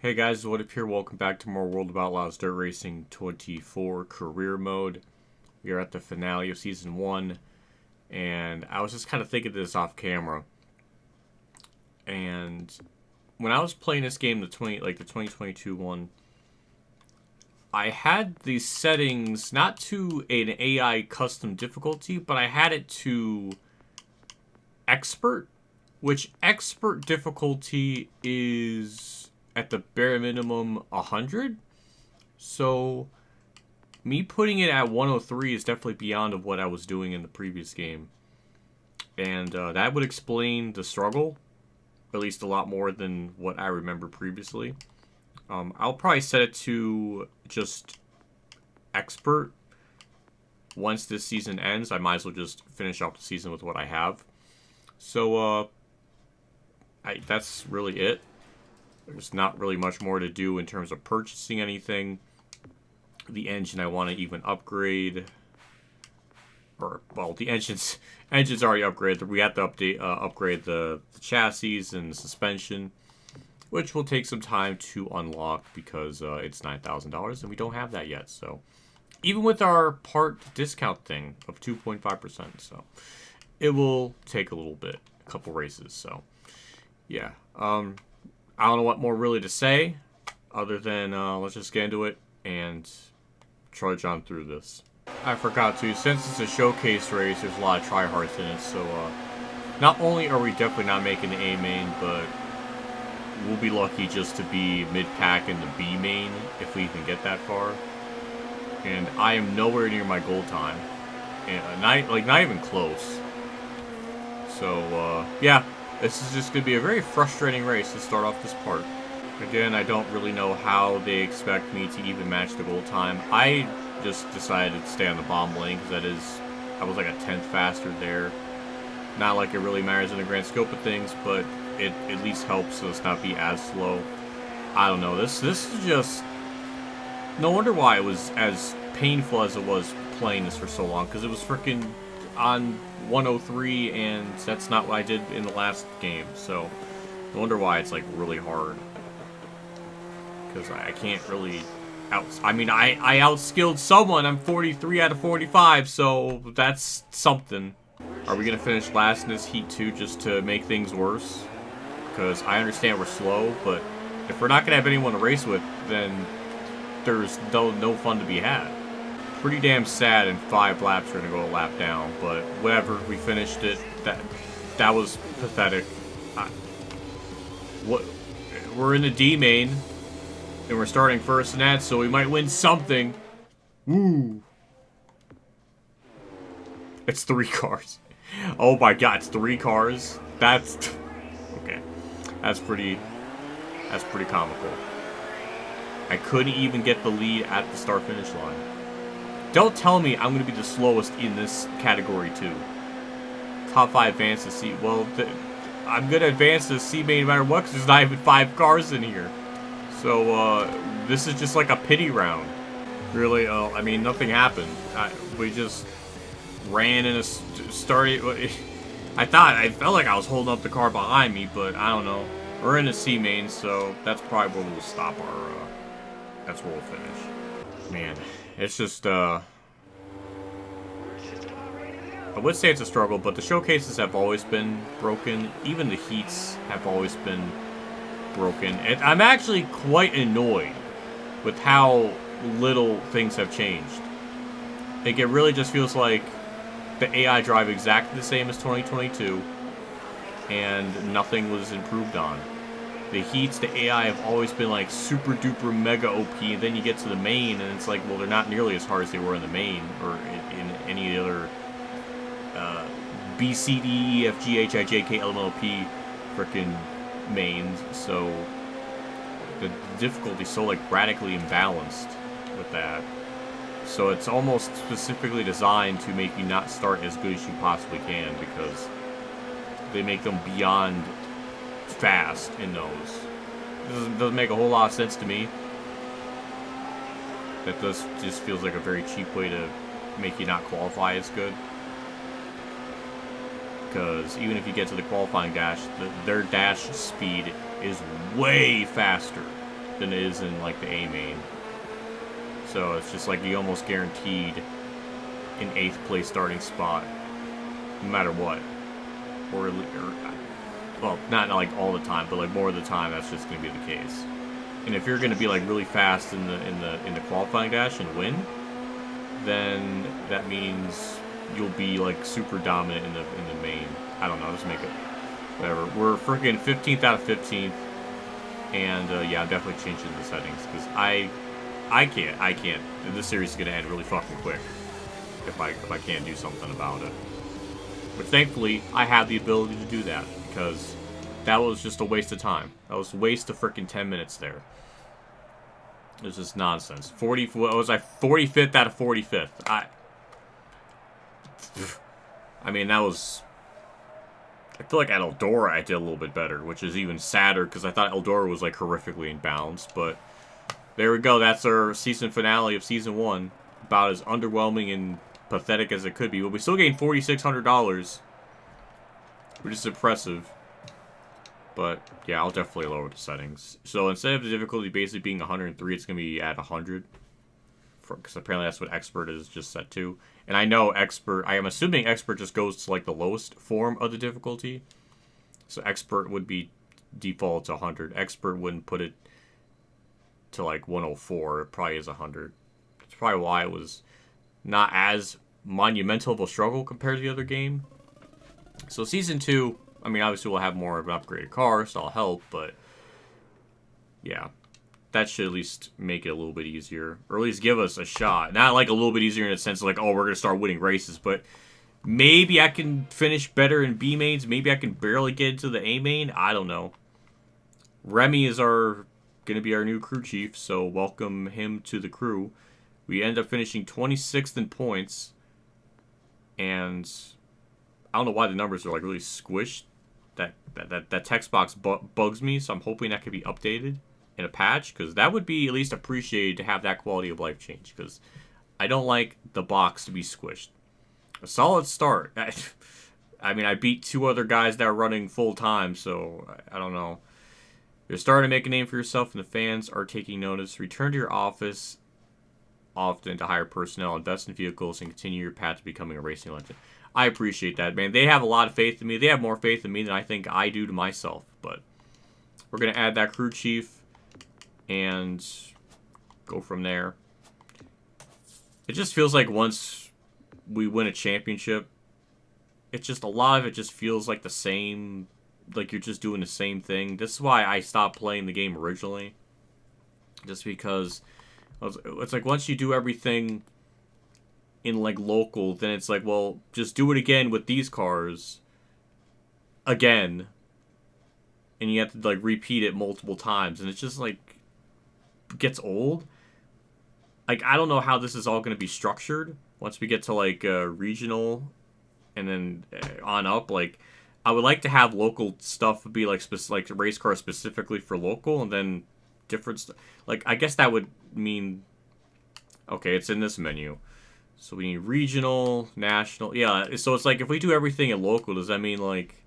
Hey guys, what up here? Welcome back to more World of Outlaws Dirt Racing 24 Career Mode. We are at the finale of Season 1, and I was just kind of thinking this off camera. And when I was playing this game, the 2022 one, I had these settings not to an AI custom difficulty, but I had it to expert, which expert difficulty is at the bare minimum 100. So me putting it at 103 is definitely beyond of what I was doing in the previous game. And that would explain the struggle, at least a lot more than what I remember previously. I'll probably set it to just expert. Once this season ends, I might as well just finish off the season with what I have. So that's really it. There's not really much more to do in terms of purchasing anything. The engine I want to even upgrade. Well, the engine's already upgraded. We have to upgrade the chassis and the suspension, which will take some time to unlock because it's $9,000 and we don't have that yet. So even with our part discount thing of 2.5%, so it will take a little bit, a couple races. So yeah, I don't know what more really to say other than let's just get into it and trudge on through this. I forgot to, since it's a showcase race, there's a lot of tryhards in it, so not only are we definitely not making the A main, but we'll be lucky just to be mid-pack in the B main if we even get that far. And I am nowhere near my goal time, and not even close. So yeah, this is just going to be a very frustrating race to start off this part. Again, I don't really know how they expect me to even match the goal time. I just decided to stay on the bomb lane because I was like a 10th faster there. Not like it really matters in the grand scope of things, but it at least helps us not be as slow. I don't know, this is just... No wonder why it was as painful as it was playing this for so long, because it was freaking on 103, and that's not what I did in the last game, so no wonder why it's like really hard. Because I can't really I outskilled someone. I'm 43 out of 45, so that's something. Are we gonna finish last in this heat too, just to make things worse? Because I understand we're slow, but if we're not gonna have anyone to race with, then there's no fun to be had. Pretty damn sad in 5 laps we're gonna go a lap down, but whatever, we finished it. That was pathetic. We're in the D main, and we're starting first in that, so we might win something. Woo! It's 3 cars. Oh my god, it's 3 cars? That's... okay. That's pretty comical. I couldn't even get the lead at the start-finish line. Don't tell me I'm going to be the slowest in this category, too. Top 5 advance to C. Well, I'm going to advance to C main no matter what, because there's not even 5 cars in here. So, this is just like a pity round. Really, I mean, nothing happened. We just ran in a started... I felt like I was holding up the car behind me, but I don't know. We're in a C main, so that's probably where we'll stop our... that's where we'll finish. Man, it's just, I would say it's a struggle, but the showcases have always been broken. Even the heats have always been broken. And I'm actually quite annoyed with how little things have changed. Like, it really just feels like the AI drive exactly the same as 2022, and nothing was improved on. The heats, the AI have always been like super duper mega OP, and then you get to the main, and it's like, well, they're not nearly as hard as they were in the main, or in any other B, C, D, E, F, G, H, I, J, K, L, M, N, O, P frickin' mains, so the difficulty's so like radically imbalanced with that. So it's almost specifically designed to make you not start as good as you possibly can, because they make them beyond fast in those. Doesn't make a whole lot of sense to me. That just feels like a very cheap way to make you not qualify as good. Because even if you get to the qualifying dash, their dash speed is way faster than it is in, like, the A main. So it's just like you almost guaranteed an 8th place starting spot, no matter what. Or well, not like all the time, but like more of the time, that's just gonna be the case. And if you're gonna be like really fast in the qualifying dash and win, then that means you'll be like super dominant in the main. I don't know, just make it whatever. We're freaking 15th out of 15th, and yeah, I'm definitely changing the settings because I can't. This series is gonna end really fucking quick if I can't do something about it. But thankfully, I have the ability to do that because that was just a waste of time. That was a waste of freaking 10 minutes there. It was just nonsense. What was I? 45th out of 45th. I mean, that was. I feel like at Eldora I did a little bit better, which is even sadder because I thought Eldora was like horrifically in bounds, but. There we go. That's our season finale of Season 1. About as underwhelming and pathetic as it could be. But we still gained $4,600. Which is impressive. But, yeah, I'll definitely lower the settings. So instead of the difficulty basically being 103, it's going to be at 100. Because apparently that's what Expert is just set to. And I know Expert... I am assuming Expert just goes to, like, the lowest form of the difficulty. So Expert would be default to 100. Expert wouldn't put it to like 104. It probably is 100. That's probably why it was not as monumental of a struggle compared to the other game. So Season 2, I mean, obviously we'll have more of an upgraded car, so that'll help, but yeah, that should at least make it a little bit easier, or at least give us a shot. Not like a little bit easier in the sense of like, oh, we're going to start winning races, but maybe I can finish better in B mains, maybe I can barely get into the A main, I don't know. Remy is going to be our new crew chief, so welcome him to the crew. We end up finishing 26th in points, and I don't know why the numbers are like really squished. That text box bugs me, so I'm hoping that could be updated in a patch, because that would be at least appreciated to have that quality of life change, because I don't like the box to be squished. A solid start. I mean, I beat 2 other guys that are running full time, so I don't know. You're starting to make a name for yourself, and the fans are taking notice. Return to your office often to hire personnel, invest in vehicles, and continue your path to becoming a racing legend. I appreciate that, man. They have a lot of faith in me. They have more faith in me than I think I do to myself. But we're going to add that crew chief and go from there. It just feels like once we win a championship, it's just a lot of it just feels like the same. Like you're just doing the same thing. This is why I stopped playing the game originally. Just because it's like once you do everything in like local, then it's like, well, just do it again with these cars again. And you have to like repeat it multiple times. And it's just like gets old. Like I don't know how this is all going to be structured once we get to like regional and then on up. Like I would like to have local stuff be like like race cars specifically for local, and then different stuff. Like I guess that would mean, okay, it's in this menu. So we need regional, national. Yeah, so it's like if we do everything in local, does that mean like,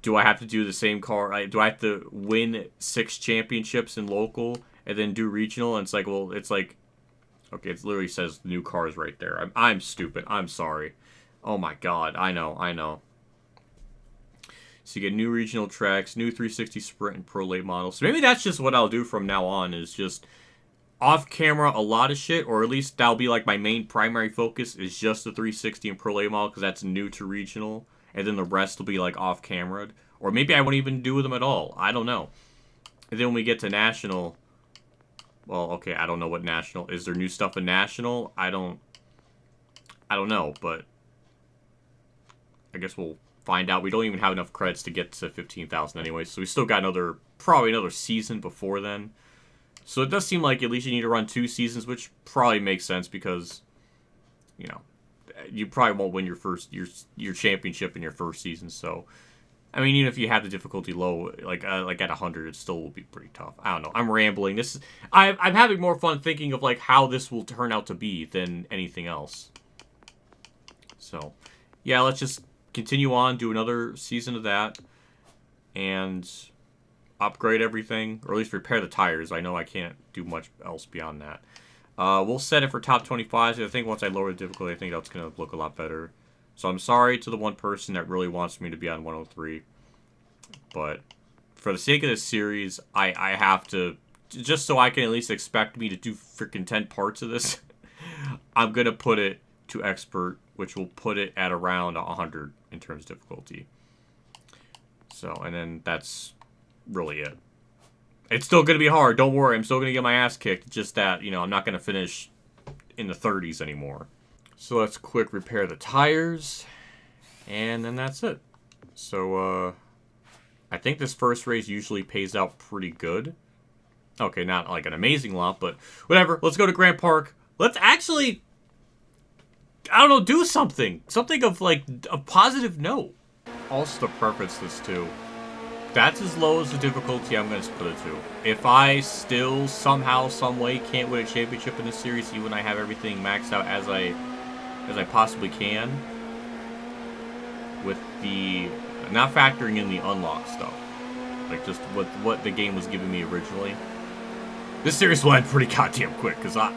do I have to do the same car? Do I have to win 6 championships in local and then do regional? And it's like, well, it's like, okay, it literally says new cars right there. I'm stupid. I'm sorry. Oh my god, I know. So you get new regional tracks, new 360 Sprint and Pro Late models. So maybe that's just what I'll do from now on, is just off-camera a lot of shit, or at least that'll be like my main primary focus is just the 360 and Pro Late model, because that's new to regional, and then the rest will be like off-camera. Or maybe I won't even do them at all. I don't know. And then when we get to national, well, okay, I don't know what national. Is there new stuff in national? I don't know, but I guess we'll find out. We don't even have enough credits to get to 15,000 anyway, so we still got probably another season before then. So it does seem like at least you need to run 2 seasons, which probably makes sense because, you know, you probably won't win your championship in your first season. So, I mean, even if you have the difficulty low, like at 100, it still will be pretty tough. I don't know. I'm rambling. I'm having more fun thinking of like how this will turn out to be than anything else. So, yeah, let's just continue on, do another season of that, and upgrade everything, or at least repair the tires. I know I can't do much else beyond that. We'll set it for top 25. I think once I lower the difficulty, I think that's going to look a lot better. So I'm sorry to the one person that really wants me to be on 103. But for the sake of this series, I have to, just so I can at least expect me to do freaking 10 parts of this, I'm going to put it to expert, which will put it at around 100 in terms of difficulty. So, and then that's really it. It's still going to be hard. Don't worry. I'm still going to get my ass kicked. Just that, you know, I'm not going to finish in the 30s anymore. So let's quick repair the tires. And then that's it. So, I think this first race usually pays out pretty good. Okay, not like an amazing lot, but whatever. Let's go to Grant Park. Let's actually, I don't know, do something. Something of, like, a positive note. Also to preference this, too. That's as low as the difficulty I'm going to split it to. If I still, somehow, some way, can't win a championship in this series, even when I have everything maxed out as I possibly can, with the, not factoring in the unlock stuff, like just what the game was giving me originally, this series will end pretty goddamn quick, because I'm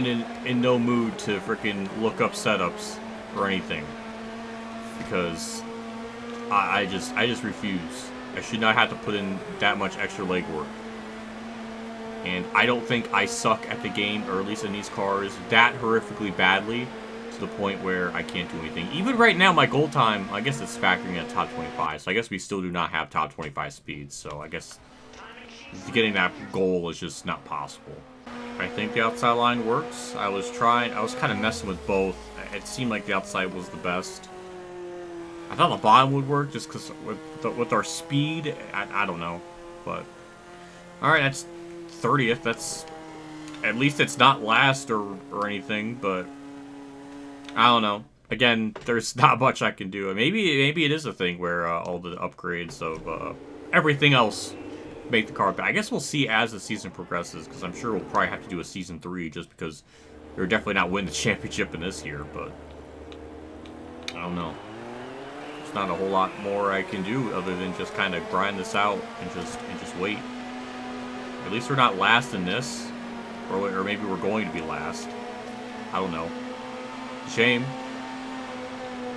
in no mood to freaking look up setups or anything, because I just refuse. I should not have to put in that much extra legwork. And I don't think I suck at the game, or at least in these cars, that horrifically badly, to the point where I can't do anything. Even right now, my goal time, I guess it's factoring in top 25, so I guess we still do not have top 25 speeds, so I guess getting that goal is just not possible. I think the outside line works. I was kind of messing with both. It seemed like the outside was the best. I thought the bottom would work just because with our speed, I don't know. But, alright, that's 30th. That's, at least it's not last or anything, but I don't know. Again, there's not much I can do. Maybe it is a thing where all the upgrades of everything else make the car better. I guess we'll see as the season progresses, because I'm sure we'll probably have to do a season 3 just because we're definitely not winning the championship in this year, but I don't know. There's not a whole lot more I can do other than just kind of grind this out and just wait. At least we're not last in this, or maybe we're going to be last. I don't know. Shame.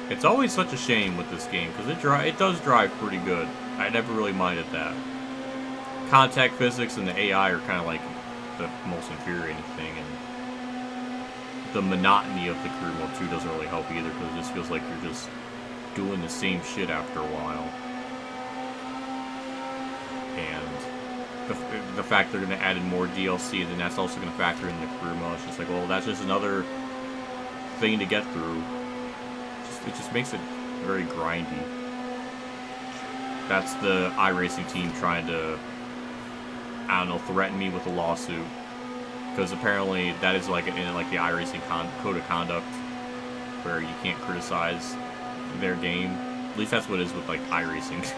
It's always such a shame with this game because it does drive pretty good. I never really minded that. Contact physics and the AI are kind of like the most infuriating thing, and the monotony of the career mode 2 doesn't really help either because it just feels like you're just doing the same shit after a while. And the fact they're going to add in more DLC, and then that's also going to factor in the career mode. It's just like, well, that's just another thing to get through. It just makes it very grindy. That's the iRacing team trying to, I don't know, threaten me with a lawsuit. Because apparently that is like in like the iRacing code of conduct, where you can't criticize their game. At least that's what it is with like iRacing.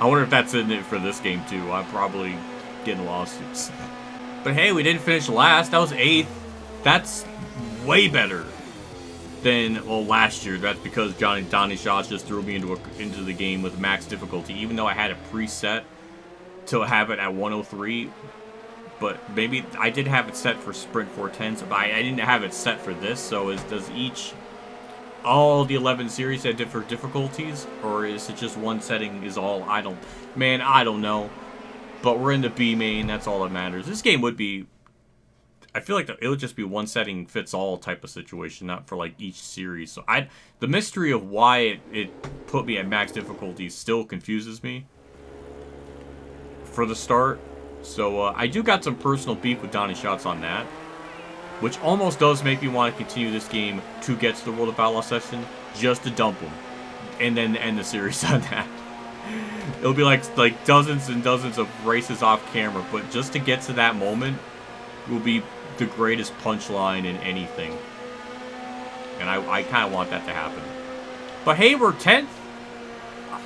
I wonder if that's in it for this game too. I'm probably getting lawsuits. But hey, we didn't finish last. That was 8th. That's way better than, well, last year. That's because Donnie Schatz just threw me into the game with max difficulty, even though I had it preset to have it at 103. But maybe I did have it set for Sprint 410s, but I didn't have it set for this. So does all the 11 series have different difficulties, or is it just one setting is all? I don't know. But we're in the B main, that's all that matters. This game would be, I feel like it would just be one setting fits all type of situation, not for like each series. So the mystery of why it put me at max difficulty still confuses me for the start. So I do got some personal beef with Donnie Schatz on that, which almost does make me want to continue this game to get to the World of Outlaws session, just to dump him, and then end the series on that. It'll be like dozens and dozens of races off camera, but just to get to that moment will be the greatest punchline in anything. And I kind of want that to happen. But hey, we're 10th.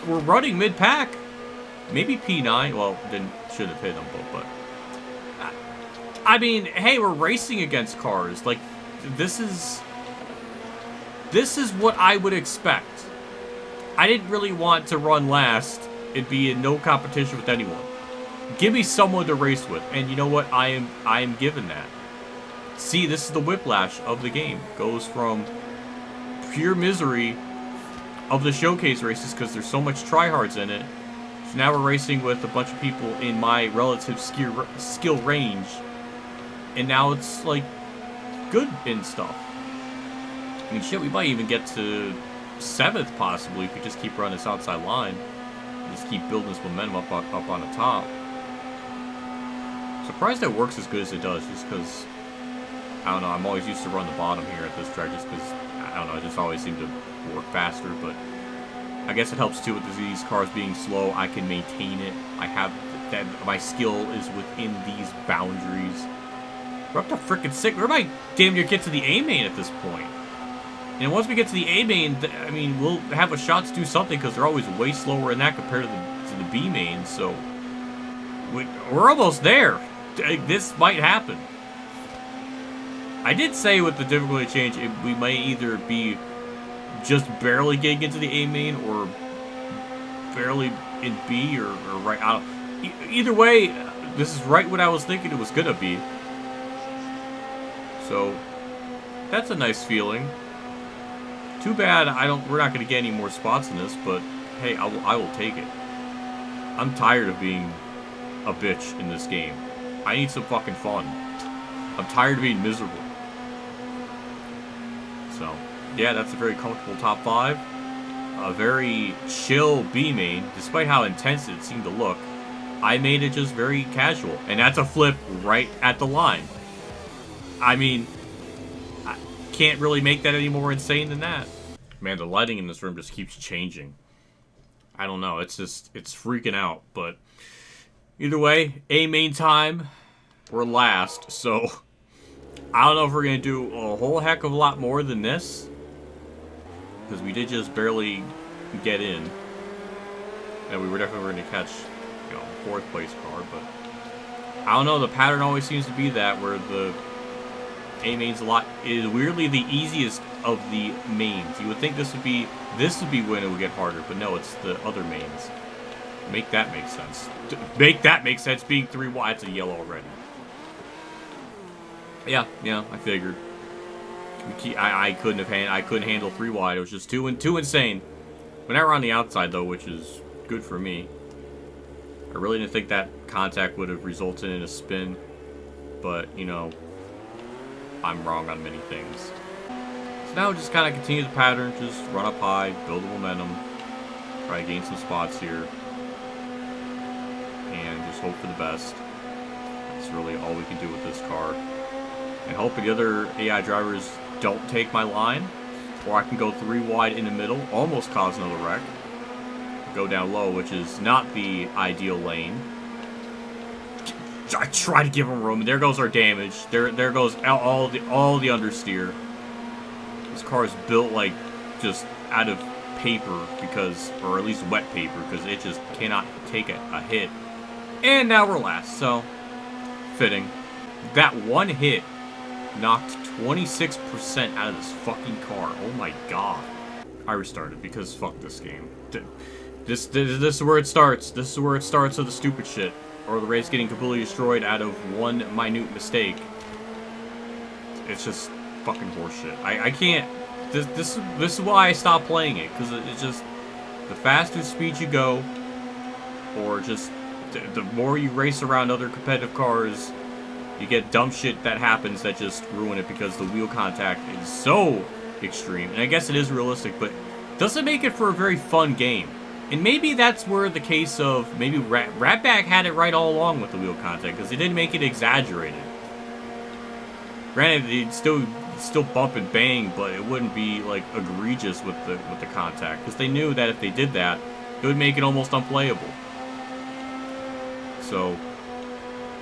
We're running mid-pack. Maybe P9. Well, should have hit them both, but I mean, hey, we're racing against cars. Like, this is what I would expect. I didn't really want to run last it'd be in no competition with anyone. Give me someone to race with, and you know what? I am given that. See, this is the whiplash of the game. Goes from pure misery of the showcase races because there's so much tryhards in it. So now we're racing with a bunch of people in my relative skill range, and now it's like good in stuff. I mean, shit, we might even get to 7th possibly if we just keep running this outside line. Just keep building this momentum up on the top. Surprised that works as good as it does, just because, I don't know, I'm always used to run the bottom here at this track, just because, I don't know, it just always seemed to work faster, but I guess it helps too with these cars being slow. I can maintain it. I have that, my skill is within these boundaries. We're up to frickin' 6. We might damn near get to the A main at this point. And once we get to the A main, I mean, we'll have a shot to do something because they're always way slower in that compared to the B main. So we're almost there. This might happen. I did say with the difficulty change, we might either be just barely getting into the A main or barely in B or right out. Either way, this is right what I was thinking it was gonna be. So that's a nice feeling. Too bad we're not gonna get any more spots in this, but hey, I will take it. I'm tired of being a bitch in this game. I need some fucking fun. I'm tired of being miserable. So, yeah, that's a very comfortable top 5. A very chill B main, despite how intense it seemed to look. I made it just very casual, and that's a flip right at the line. I mean, I can't really make that any more insane than that. Man, the lighting in this room just keeps changing. I don't know, it's freaking out, but either way, A main time, we're last, so I don't know if we're going to do a whole heck of a lot more than this, because we did just barely get in, and we were definitely going to catch, you know, 4th place car, but I don't know, the pattern always seems to be that, where the A main's is weirdly the easiest of the mains. You would think this would be when it would get harder, but no, it's the other mains. Make that make sense. Make that make sense being 3 wide. It's a yellow already. Yeah, I figured. I couldn't handle 3 wide. It was just too insane. But now we're on the outside though, which is good for me. I really didn't think that contact would have resulted in a spin, but you know, I'm wrong on many things. So now just kind of continue the pattern, just run up high, build the momentum, try to gain some spots here, and just hope for the best. That's really all we can do with this car. And hope the other AI drivers don't take my line, or I can go 3 wide in the middle, almost cause another wreck. Go down low, which is not the ideal lane. I try to give them room, and there goes our damage. There goes all the understeer. This car is built like just out of paper, or at least wet paper, because it just cannot take a hit. And now we're last, so fitting. That one hit knocked 26% out of this fucking car. Oh my god. I restarted because fuck this game. This is where it starts. This is where it starts with the stupid shit. Or the race getting completely destroyed out of one minute mistake. It's just fucking horseshit. I can't. This is why I stopped playing it, because it's just the faster speed you go, or just the more you race around other competitive cars, you get dumb shit that happens that just ruin it because the wheel contact is so extreme. And I guess it is realistic, but doesn't make it for a very fun game. And maybe that's where the case of, maybe Ratback had it right all along with the wheel contact, because he didn't make it exaggerated. Granted, he'd still bump and bang, but it wouldn't be like egregious with the contact, because they knew that if they did that, it would make it almost unplayable. So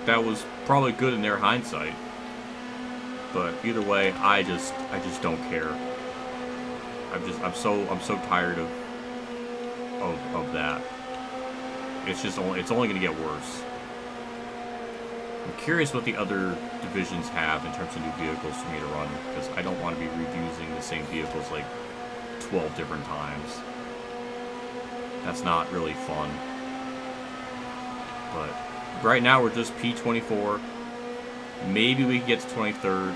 that was probably good in their hindsight. But either way, I just don't care. I'm so tired of that. It's only gonna get worse. I'm curious what the other divisions have in terms of new vehicles for me to run, because I don't want to be reusing the same vehicles like 12 different times. That's not really fun. But right now we're just P24. Maybe we can get to 23rd.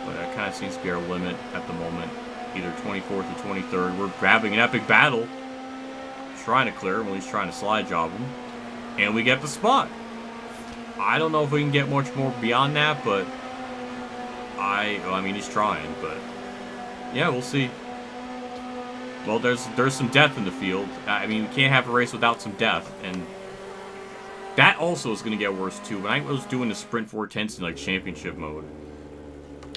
But that kind of seems to be our limit at the moment. Either 24th or 23rd. We're having an epic battle. Trying to clear him, when he's trying to slide job him. And we get the spot. I don't know if we can get much more beyond that, but I mean, he's trying, but yeah, we'll see. Well, there's some death in the field. I mean, we can't have a race without some death, and that also is going to get worse too. When I was doing the sprint 410s in like championship mode,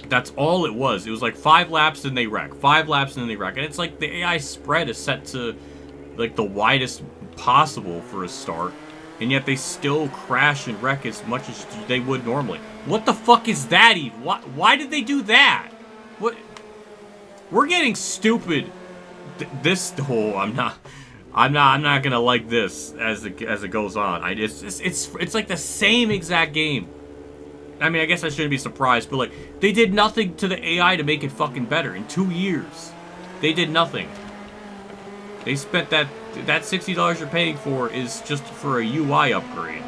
that's all it was. It was like 5 laps and they wreck, 5 laps and then they wreck, and it's like the AI spread is set to like the widest possible for a start. And yet they still crash and wreck as much as they would normally. What the fuck is that even? Why did they do that? What? We're getting stupid. This whole I'm not gonna like this as it goes on. It's like the same exact game. I mean, I guess I shouldn't be surprised, but like they did nothing to the AI to make it fucking better in 2 years. They did nothing. They spent that $60 you're paying for is just for a UI upgrade,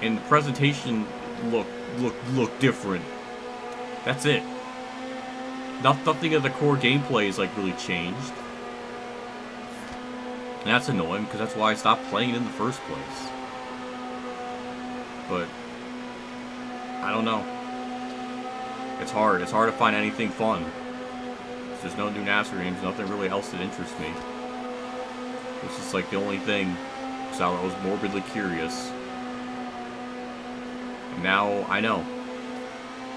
and the presentation look different. That's it. Nothing of the core gameplay is like really changed, and that's annoying because that's why I stopped playing it in the first place. But I don't know. It's hard. It's hard to find anything fun. There's no new NASCAR games. Nothing really else that interests me. This is like the only thing. So I was morbidly curious. And now I know.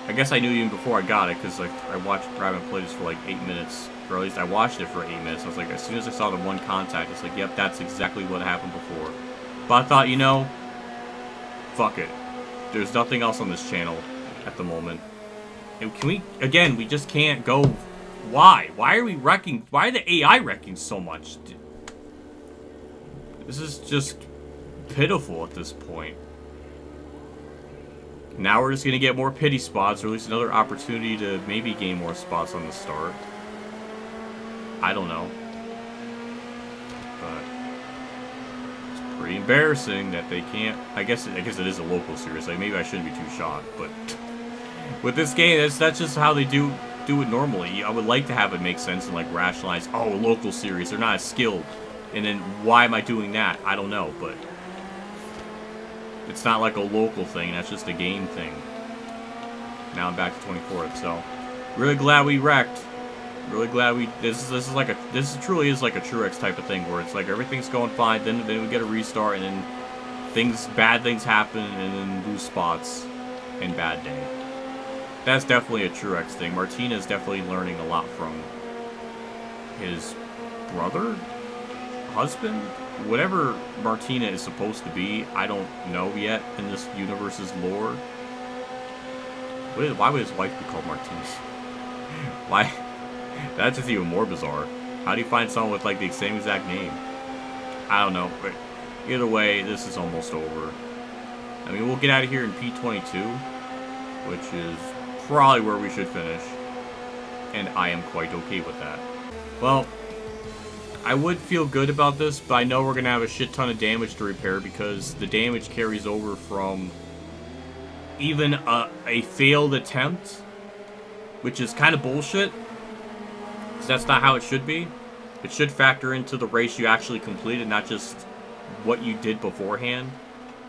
I guess I knew even before I got it, because like I watched Raven play this for like 8 minutes. Or at least I watched it for 8 minutes. I was like, as soon as I saw the one contact, it's like, yep, that's exactly what happened before. But I thought, you know, fuck it. There's nothing else on this channel at the moment. And can we, again, we just can't go. Why? Why are we wrecking? Why are the AI wrecking so much? This is just pitiful at this point. Now we're just going to get more pity spots, or at least another opportunity to maybe gain more spots on the start. I don't know. But it's pretty embarrassing that they can't. I guess it is a local series. Like, maybe I shouldn't be too shocked, but with this game, that's just how they do it normally. I would like to have it make sense and like rationalize, oh, local series, they're not as skilled. And then why am I doing that? I don't know, but it's not like a local thing, that's just a game thing. Now I'm back to 24th, so really glad we wrecked. Really glad we this truly is like a Truex type of thing where it's like everything's going fine, then we get a restart, and then bad things happen, and then lose spots and bad day. That's definitely a Truex thing. Martina is definitely learning a lot from his brother, husband, whatever Martina is supposed to be. I don't know yet in this universe's lore. Why would his wife be called Martinez? Why? That's just even more bizarre. How do you find someone with like the same exact name? I don't know. But either way, this is almost over. I mean, we'll get out of here in P22, which is probably where we should finish, and I am quite okay with that. Well, I would feel good about this, but I know we're going to have a shit ton of damage to repair because the damage carries over from even a failed attempt, which is kind of bullshit, because that's not how it should be. It should factor into the race you actually completed, not just what you did beforehand.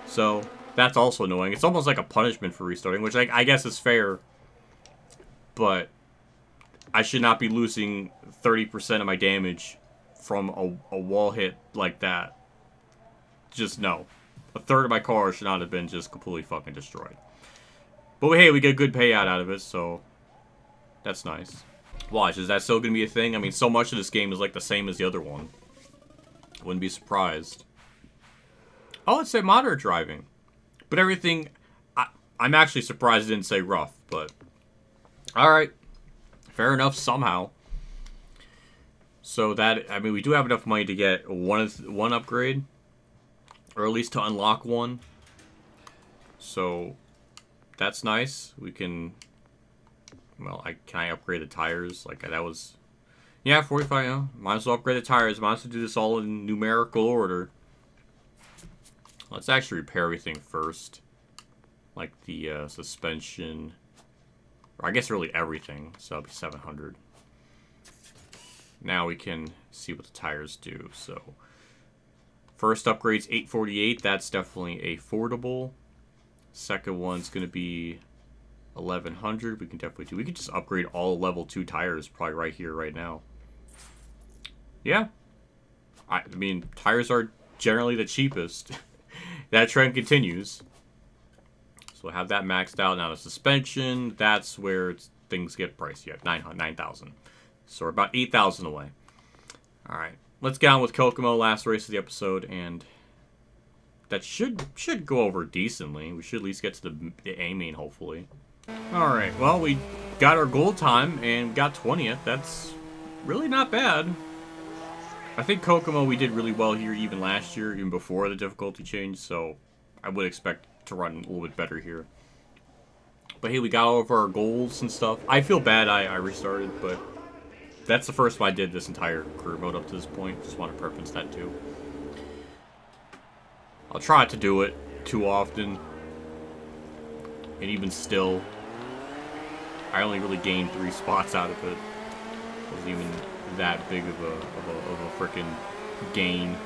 So that's also annoying. It's almost like a punishment for restarting, which I guess is fair, but I should not be losing 30% of my damage from a wall hit like that. Just no. A third of my car should not have been just completely fucking destroyed. But hey, we get a good payout out of it, so that's nice. Watch, is that still going to be a thing? I mean, so much of this game is like the same as the other one. Wouldn't be surprised. Oh, it said moderate driving. But everything, I'm actually surprised it didn't say rough, but alright. Fair enough somehow. So that, I mean, we do have enough money to get one upgrade, or at least to unlock one. So that's nice. We can, well, can I upgrade the tires? Like, that was, yeah, 45, yeah. Might as well upgrade the tires. Might as well do this all in numerical order. Let's actually repair everything first. Like the suspension. Or I guess really everything. So that'll be 700. Now we can see what the tires do. So first upgrade's 848. That's definitely affordable. Second one's going to be 1100. We can definitely do. We could just upgrade all level 2 tires probably right here, right now. Yeah. I mean, tires are generally the cheapest. That trend continues. So we'll have that maxed out. Now the suspension, that's where things get pricey at 9,000. So we're about 8,000 away. All right, let's get on with Kokomo, last race of the episode, and that should go over decently. We should at least get to the A main, hopefully. All right, well, we got our goal time and got 20th. That's really not bad. I think Kokomo, we did really well here even last year, even before the difficulty change, so I would expect to run a little bit better here. But hey, we got all of our goals and stuff. I feel bad I restarted, but that's the first time I did this entire career mode up to this point. Just want to preference that too. I'll try not to do it too often. And even still, I only really gained 3 spots out of it. It wasn't even that big of a freaking gain.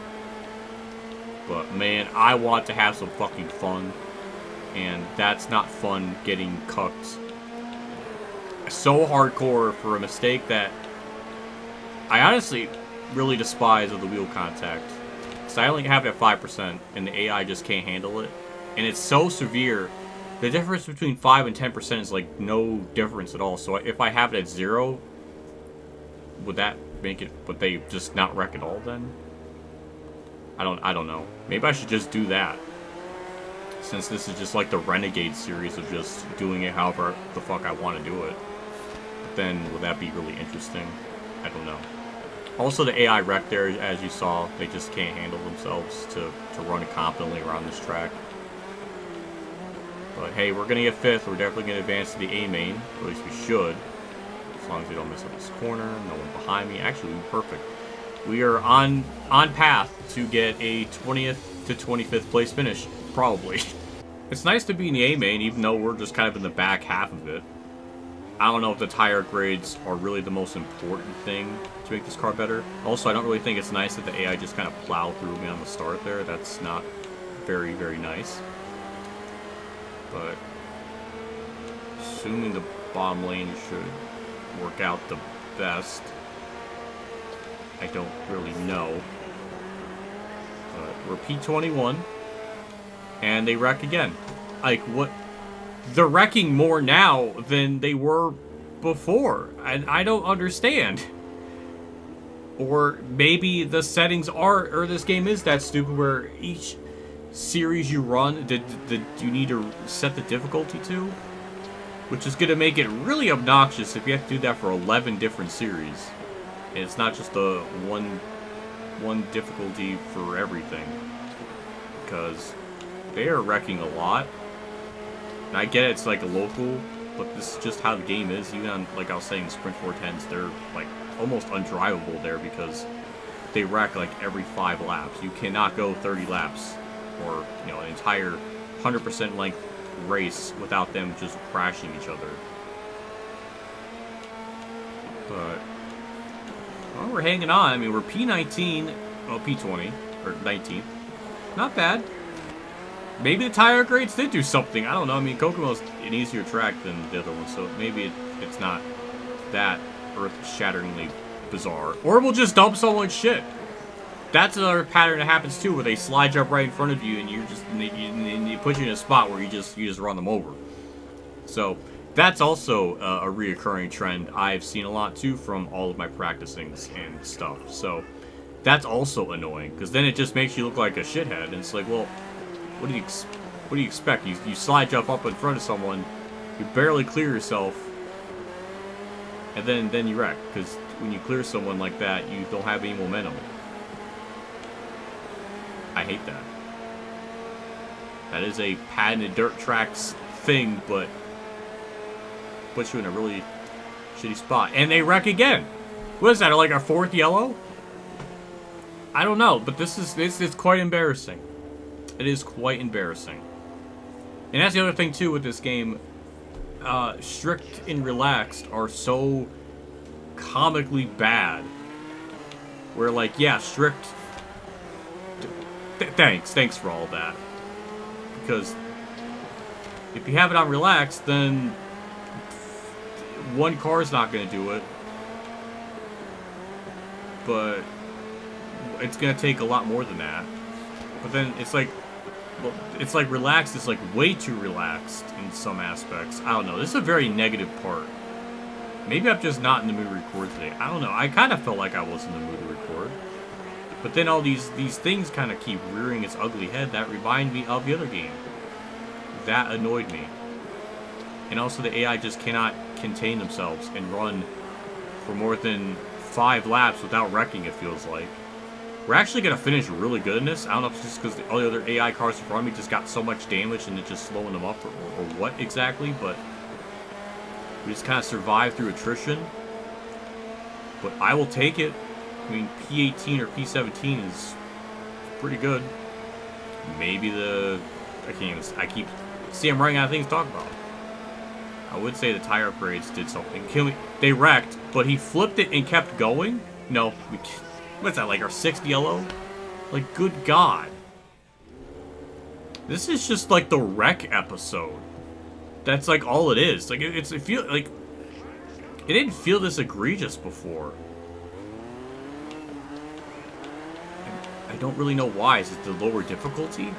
But man, I want to have some fucking fun. And that's not fun getting cucked so hardcore for a mistake that I honestly really despise of the wheel contact. So I only have it at 5% and the AI just can't handle it. And it's so severe. The difference between 5 and 10% is like no difference at all. So if I have it at 0, would that make it, would they just not wreck at all then? I don't know. Maybe I should just do that. Since this is just like the Renegade series of just doing it however the fuck I want to do it. But then, will that be really interesting? I don't know. Also, the AI wreck there, as you saw, they just can't handle themselves to run competently around this track. But hey, we're going to get 5th. We're definitely going to advance to the A main. Or at least we should. As long as we don't miss up this corner. No one behind me. Actually, we're perfect. We are on path to get a 20th to 25th place finish. Probably. It's nice to be in the A main, even though we're just kind of in the back half of it. I don't know if the tire grades are really the most important thing to make this car better. Also, I don't really think it's nice that the AI just kind of plowed through me on the start there. That's not very, very nice. But assuming the bottom lane should work out the best, I don't really know. But we're P21. And they wreck again. Like, what? They're wrecking more now than they were before. And I don't understand. Or maybe the settings are, or this game is that stupid where each series you run, you need to set the difficulty to. Which is going to make it really obnoxious if you have to do that for 11 different series. And it's not just the one difficulty for everything. Because they are wrecking a lot. And I get it's like a local, but this is just how the game is. Even on, like I was saying, Sprint 410s, they're like almost undrivable there because they wreck like every 5 laps. You cannot go 30 laps or, you know, an entire 100% length race without them just crashing each other. But well, we're hanging on. I mean, we're P19, oh, P20 or 19th. Not bad. Maybe the tire grades did do something. I don't know. I mean, Kokomo's an easier track than the other one, so maybe it's not that earth-shatteringly bizarre. Or we'll just dump someone's shit. That's another pattern that happens too, where they slide jump right in front of you, and they put you in a spot where you just run them over. So that's also a reoccurring trend I've seen a lot too from all of my practicing and stuff. So that's also annoying because then it just makes you look like a shithead, and it's like, well, what do you expect? You slide jump up in front of someone, you barely clear yourself, and then you wreck. Because when you clear someone like that, you don't have any momentum. I hate that. That is a patented dirt tracks thing, but puts you in a really shitty spot. And they wreck again. What is that? Like our 4th yellow? I don't know, but this is quite embarrassing. It is quite embarrassing. And that's the other thing, too, with this game. Strict and relaxed are so comically bad. Where, like, yeah, strict... Thanks for all that. Because if you have it on relaxed, then one car's not going to do it. But it's going to take a lot more than that. But then it's like... Well, it's like relaxed. It's like way too relaxed in some aspects. I don't know. This is a very negative part. Maybe I'm just not in the mood to record today. I don't know. I kind of felt like I was in the mood to record. But then all these things kind of keep rearing its ugly head that remind me of the other game. That annoyed me. And also the AI just cannot contain themselves and run for more than 5 laps without wrecking, it feels like. We're actually going to finish really good in this. I don't know if it's just because all the other AI cars in front of me just got so much damage and it's just slowing them up or what exactly, but we just kind of survived through attrition. But I will take it. I mean, P18 or P17 is pretty good. Maybe I keep... See, I'm running out of things to talk about. I would say the tire upgrades did something. They wrecked, but he flipped it and kept going? No, we can't. What's that, like our 6th yellow? Like, good God. This is just like the wreck episode. That's like all it is. Like, it didn't feel this egregious before. I don't really know why. Is it the lower difficulty?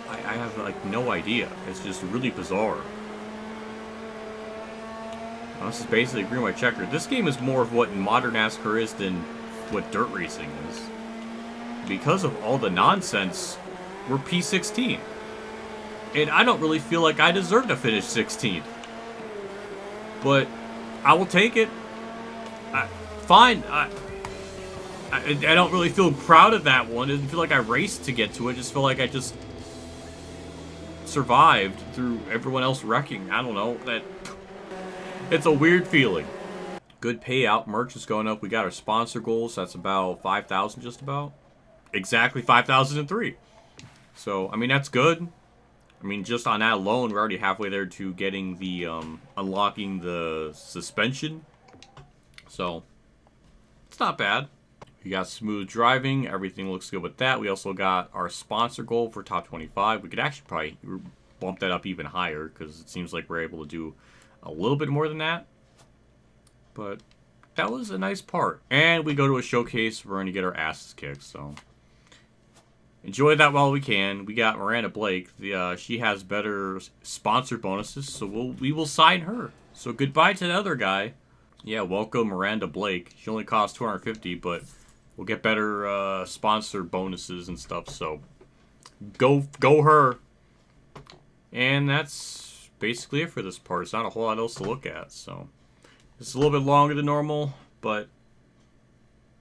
I have, like, no idea. It's just really bizarre. This is basically green white checker. This game is more of what modern NASCAR is than what dirt racing is. Because of all the nonsense, we're P16. And I don't really feel like I deserve to finish 16th. But I will take it. Fine. I don't really feel proud of that one. It didn't feel like I raced to get to it. I just feel like I just survived through everyone else wrecking. I don't know. It's a weird feeling. Good payout. Merch is going up. We got our sponsor goals. That's about 5,000 just about. Exactly 5,003. So, I mean, that's good. I mean, just on that alone, we're already halfway there to getting the, unlocking the suspension. So, it's not bad. We got smooth driving. Everything looks good with that. We also got our sponsor goal for top 25. We could actually probably bump that up even higher because it seems like we're able to do a little bit more than that. But that was a nice part. And we go to a showcase. We're going to get our asses kicked. So enjoy that while we can. We got Miranda Blake. She has better sponsor bonuses. So we will sign her. So goodbye to the other guy. Yeah, welcome Miranda Blake. She only costs $250, but we'll get better sponsor bonuses and stuff. So go her. And that's basically it for this part. It's not a whole lot else to look at, so it's a little bit longer than normal, but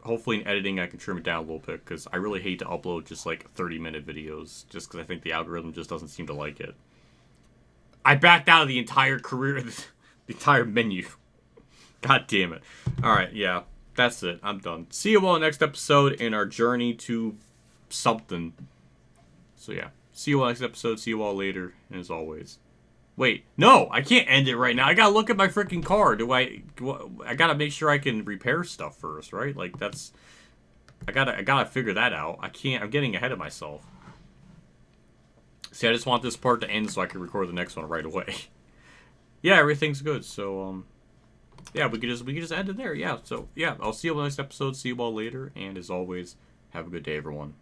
hopefully in editing I can trim it down a little bit because I really hate to upload just like 30-minute videos just because I think the algorithm just doesn't seem to like it. I backed out of the entire career, the entire menu. God damn it. Alright, yeah, that's it. I'm done. See you all in the next episode in our journey to something. So yeah, see you all next episode. See you all later, and as always... Wait, no, I can't end it right now. I gotta look at my freaking car. I gotta make sure I can repair stuff first, right? Like, I gotta figure that out. I'm getting ahead of myself. See, I just want this part to end so I can record the next one right away. Yeah, everything's good, so, yeah, we could just end it there, yeah. So, yeah, I'll see you on the next episode, see you all later, and as always, have a good day, everyone.